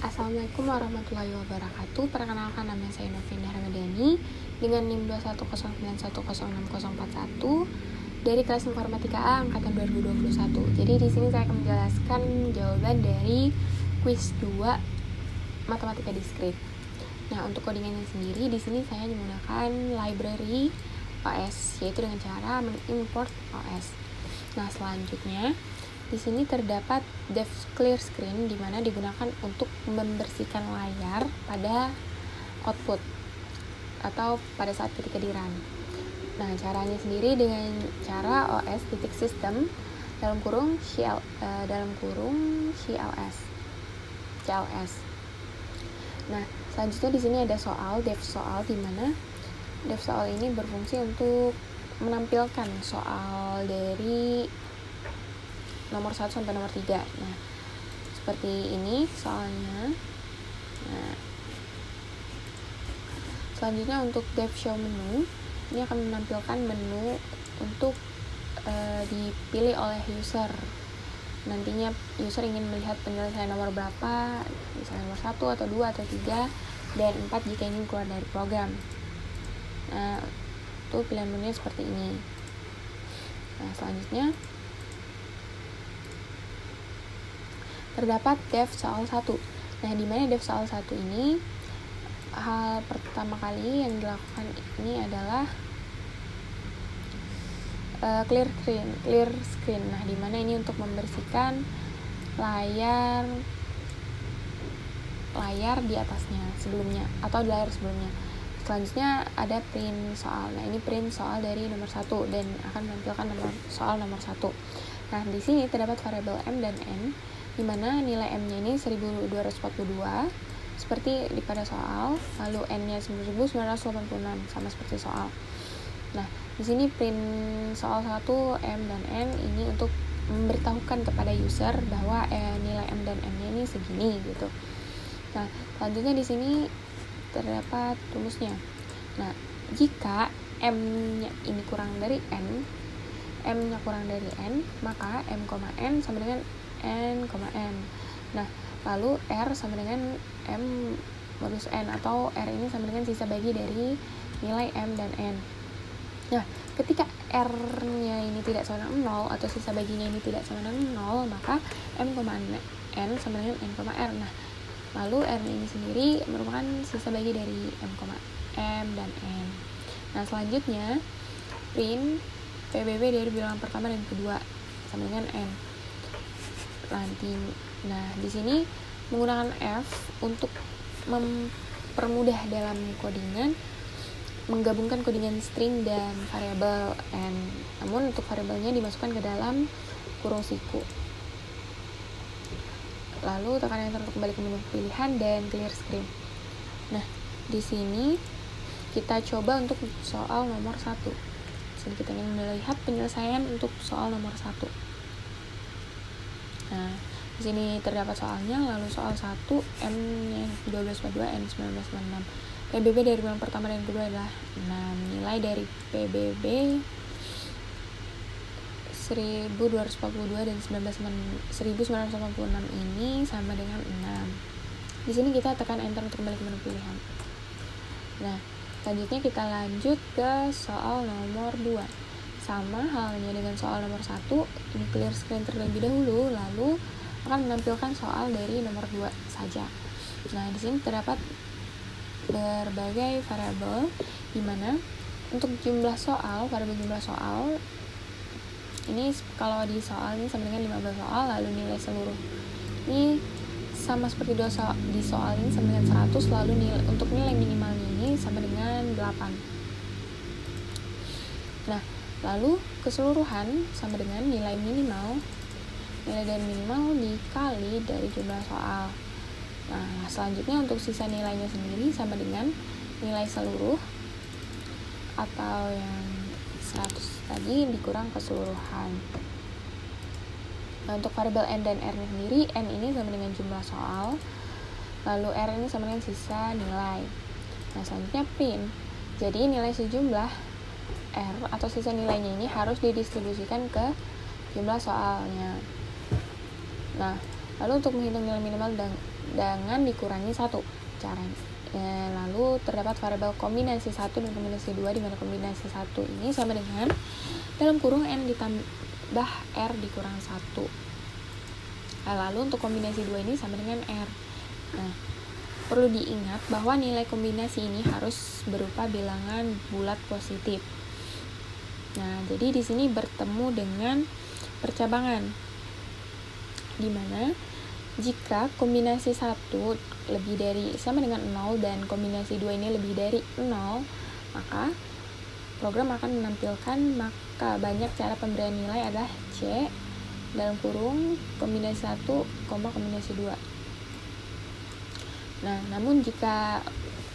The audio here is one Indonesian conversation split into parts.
Assalamualaikum warahmatullahi wabarakatuh. Perkenalkan, nama saya Novinda Ramadhani dengan NIM 21091064041 dari kelas Informatika A angkatan 2021. Jadi di sini saya akan menjelaskan jawaban dari kuis 2 Matematika Diskrit. Nah, untuk codingannya sendiri di sini saya menggunakan library OS, yaitu dengan cara mengimport OS. Nah, selanjutnya di sini terdapat dev clear screen, di mana digunakan untuk membersihkan layar pada output atau pada saat ketika di run. Nah, caranya sendiri dengan cara OS titik system dalam kurung CLS. Nah, selanjutnya di sini ada dev soal, di mana dev soal ini berfungsi untuk menampilkan soal dari nomor 1 sampai nomor 3. Nah, seperti ini soalnya. Nah, selanjutnya untuk dev show menu, ini akan menampilkan menu untuk dipilih oleh user. Nantinya user ingin melihat penyelesaian nomor berapa, misalnya nomor 1 atau 2 atau 3, dan 4 jika ingin keluar dari program. Nah, itu pilihan menunya seperti ini. Nah, selanjutnya terdapat dev soal 1. Nah, di mana dev soal 1 ini, hal pertama kali yang dilakukan ini adalah clear screen. Nah, di mana ini untuk membersihkan layar di atasnya sebelumnya atau di layar sebelumnya. Selanjutnya ada print soal. Nah, ini print soal dari nomor 1 dan akan menampilkan soal nomor 1. Nah, di sini terdapat variabel M dan N, di mana nilai M-nya ini 1242 seperti pada soal, lalu N-nya 9986 sama seperti soal. Nah, di sini print soal 1 M dan N ini untuk memberitahukan kepada user bahwa nilai M dan N-nya ini segini gitu. Nah, selanjutnya di sini terdapat rumusnya. Nah, jika M-nya ini kurang dari N, M-nya kurang dari N, maka M, N sama dengan N, N. Nah, lalu R sama dengan M modus N, atau R ini sama dengan sisa bagi dari nilai M dan N. Nah, ketika R-nya ini tidak sama dengan 0 atau sisa baginya ini tidak sama dengan 0, maka M, N sama dengan N, R. Nah, lalu R ini sendiri merupakan sisa bagi dari M dan N. Nah, selanjutnya print PBB dari bilangan pertama dan kedua sama dengan N. Nah, di sini menggunakan F untuk mempermudah dalam codingan, menggabungkan codingan string dan variabel N. Namun untuk variabelnya dimasukkan ke dalam kurung siku. Lalu tekan enter untuk kembali ke menu pilihan dan clear screen. Nah, di sini kita coba untuk soal nomor 1. Jadi kita ingin melihat penyelesaian untuk soal nomor 1. Nah, di sini terdapat soalnya, lalu soal 1 M-nya 1242, N 1996. PBB dari bilangan pertama dan kedua adalah 6. Nilai dari PBB 1242 dan 1986 ini sama dengan 6. Di sini kita tekan enter untuk kembali ke menu pilihan. Nah, selanjutnya kita lanjut ke soal nomor 2. Sama halnya dengan soal nomor 1, ini clear screen terlebih dahulu, lalu akan menampilkan soal dari nomor 2 saja. Nah, di sini terdapat berbagai variabel, di mana untuk variabel jumlah soal ini, kalau di soal ini sama dengan 15 soal, lalu nilai seluruh ini sama seperti di soal ini sama dengan 100, lalu untuk nilai minimalnya ini sama dengan 8. Nah, lalu keseluruhan sama dengan nilai dari minimal dikali dari jumlah soal. Nah, selanjutnya untuk sisa nilainya sendiri sama dengan nilai seluruh atau yang 100 tadi dikurang keseluruhan. Nah, untuk variabel N dan R sendiri, N ini sama dengan jumlah soal, lalu R ini sama dengan sisa nilai. Nah, selanjutnya print. Jadi nilai sejumlah R atau sisa nilainya ini harus didistribusikan ke jumlah soalnya. Nah, Lalu untuk menghitung nilai minimal dengan dikurangi 1 caranya. Lalu terdapat variabel kombinasi 1 dan kombinasi 2, di mana kombinasi 1 ini sama dengan dalam kurung n ditambah r dikurang 1. Lalu untuk kombinasi 2 ini sama dengan r. Nah, perlu diingat bahwa nilai kombinasi ini harus berupa bilangan bulat positif. Nah, jadi di sini bertemu dengan percabangan, di mana jika kombinasi 1 lebih dari sama dengan 0 dan kombinasi 2 ini lebih dari 0, maka program akan menampilkan maka banyak cara pemberian nilai adalah C dalam kurung kombinasi 1, kombinasi 2. Nah, namun jika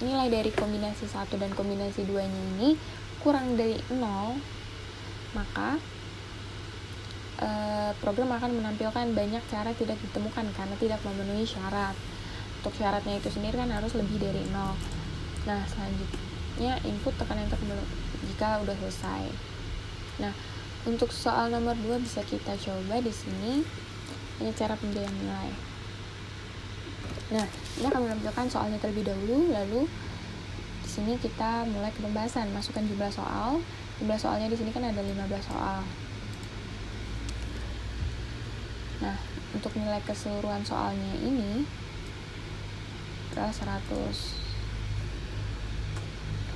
nilai dari kombinasi 1 dan kombinasi 2-nya ini kurang dari 0, maka program akan menampilkan banyak cara tidak ditemukan karena tidak memenuhi syarat. Untuk syaratnya itu sendiri kan harus lebih dari 0. Nah, selanjutnya input tekan enter jika udah selesai. Nah, untuk soal nomor 2 bisa kita coba di sini. Ini cara pemberian nilai. Nah, ini akan menampilkan soalnya terlebih dahulu, lalu di sini kita mulai ke pembahasan. Masukkan jumlah soal. Jumlah soalnya di sini kan ada 15 soal. Nah, untuk nilai keseluruhan soalnya ini adalah 100.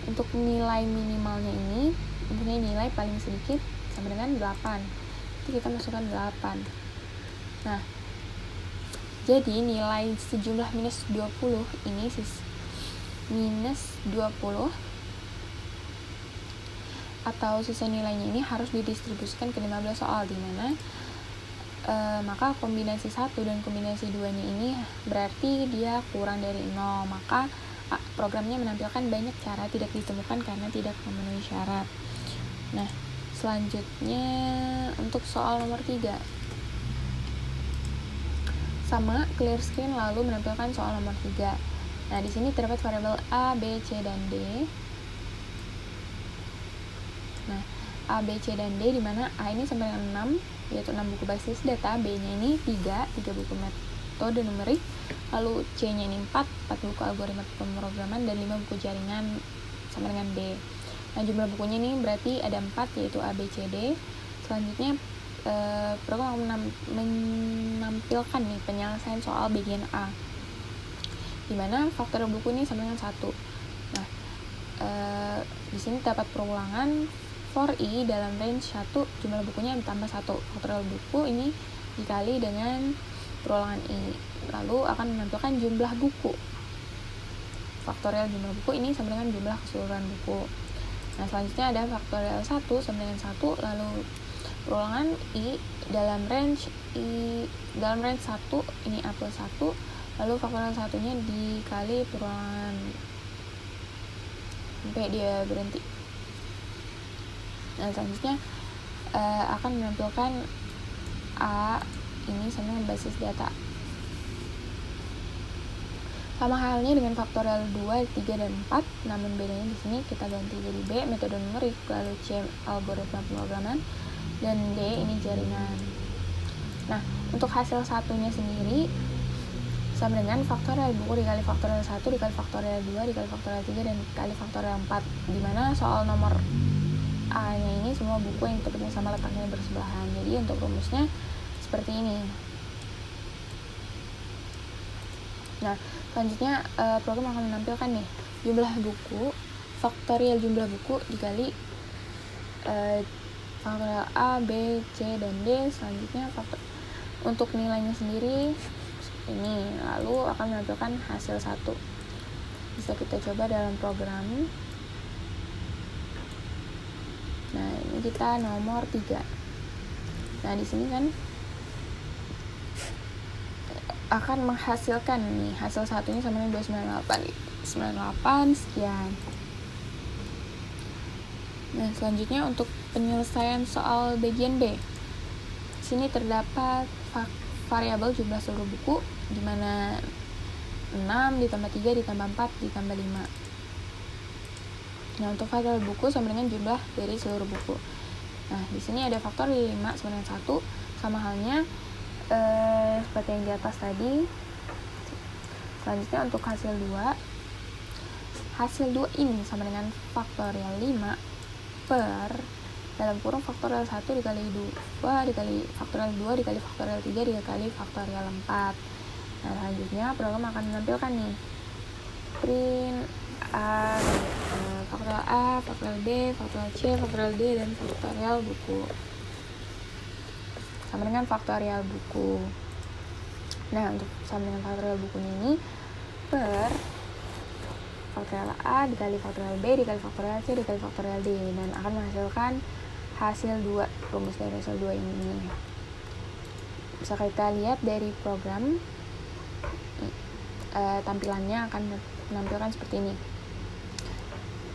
Untuk nilai minimalnya ini, mempunyai nilai paling sedikit sama dengan 8. Jadi kita masukkan 8. Nah, jadi nilai sejumlah minus 20 ini minus 20 atau sisa nilainya ini harus didistribusikan ke 15 soal, di mana maka kombinasi 1 dan kombinasi 2-nya ini berarti dia kurang dari 0, maka programnya menampilkan banyak cara tidak ditemukan karena tidak memenuhi syarat. Nah, selanjutnya untuk soal nomor 3. Sama, clear screen lalu menampilkan soal nomor 3. Nah, di sini terdapat variabel A, B, C, dan D. Nah, A, B, C, dan D, di mana A ini sama dengan 6, yaitu 6 buku basis data, B-nya ini 3 buku metode numerik, lalu C-nya ini 4 buku algoritma pemrograman, dan 5 buku jaringan sama dengan D. Nah, jumlah bukunya ini berarti ada 4, yaitu A, B, C, D. Selanjutnya, program menampilkan nih penyelesaian soal bagian A, di mana faktor buku ini sama dengan 1. Nah, di sini dapat perulangan for i dalam range 1, jumlah bukunya ditambah 1. Faktorial buku ini dikali dengan perulangan i, lalu akan menampilkan jumlah buku. Faktorial jumlah buku ini sama dengan jumlah keseluruhan buku. Nah, selanjutnya ada faktorial 1 sama dengan 1, lalu perulangan i dalam range 1, ini a plus 1, lalu faktorial 1-nya dikali perulangan sampai dia berhenti. Nah, selanjutnya akan menampilkan A ini sama dengan basis data. Sama halnya dengan faktorial 2, 3, dan 4, namun bedanya di sini kita ganti jadi B, metode numerik, lalu C, algoritma pemrograman, dan D, ini jaringan. Nah, untuk hasil satunya sendiri sama dengan faktorial buku dikali faktorial 1, dikali faktorial 2, dikali faktorial 3, dan dikali faktorial 4, dimana soal nomor A-nya ini semua buku yang tepatnya sama letaknya bersebelahan. Jadi untuk rumusnya seperti ini. Nah, selanjutnya program akan menampilkan nih jumlah buku, faktorial jumlah buku dikali faktorial A, B, C, dan D. Selanjutnya untuk nilainya sendiri ini, lalu akan menampilkan hasil 1. Bisa kita coba dalam program. Nah, ini kita nomor 3. Nah, di sini kan akan menghasilkan nih hasil satunya sama dengan 298 sekian. Nah, selanjutnya untuk penyelesaian soal bagian B. Di sini terdapat variabel jumlah seluruh buku, di mana 6 ditambah 3 ditambah 4 ditambah 5. Nah, untuk faktor buku sama dengan jumlah dari seluruh buku. Nah, di sini ada faktor 5 sama dengan 1, sama halnya seperti yang di atas tadi. Selanjutnya untuk hasil 2 ini sama dengan faktorial 5 per dalam kurung faktorial 1 dikali 2 dikali faktorial 2 dikali faktorial 3 dikali faktorial 4. Nah, selanjutnya program akan menampilkan nih print faktorial A, faktorial B, faktorial C, faktorial D, dan faktorial buku sama dengan faktorial buku. Nah, untuk sama dengan faktorial bukunya ini per faktorial A dikali faktorial B dikali faktorial C dikali faktorial D, dan akan menghasilkan hasil 2, rumus dari hasil 2 ini. Bisa kita lihat dari program, tampilannya akan menampilkan seperti ini,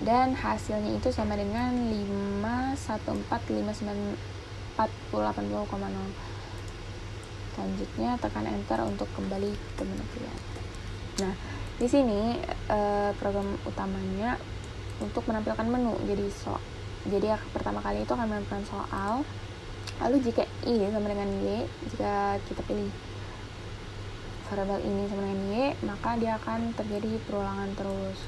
dan hasilnya itu sama dengan 514594080,0. Selanjutnya tekan enter untuk kembali ke menu pilihan. Nah, di sini program utamanya untuk menampilkan menu. Jadi pertama kali itu akan menampilkan soal. Lalu jika I sama dengan Y, jika kita pilih variabel ini sama dengan Y, maka dia akan terjadi perulangan terus.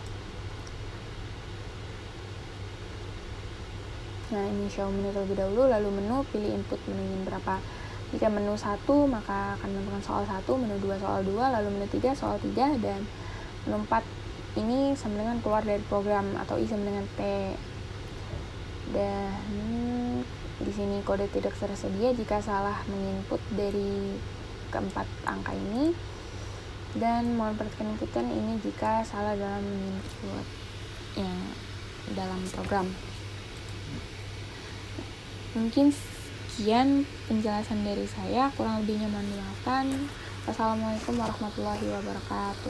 Nah, ini show menu terlebih dahulu, lalu menu, pilih input menunya berapa. Jika menu 1, maka akan menampilkan soal 1, menu 2 soal 2, lalu menu 3 soal 3, dan menu 4 ini sama dengan keluar dari program atau I sama dengan T. Dan di sini kode tidak tersedia jika salah menginput dari keempat angka ini, dan mohon perhatikan inputan ini jika salah dalam menginput dalam program. Mungkin sekian penjelasan dari saya, kurang lebihnya mohon dimaafkan. Wassalamualaikum warahmatullahi wabarakatuh.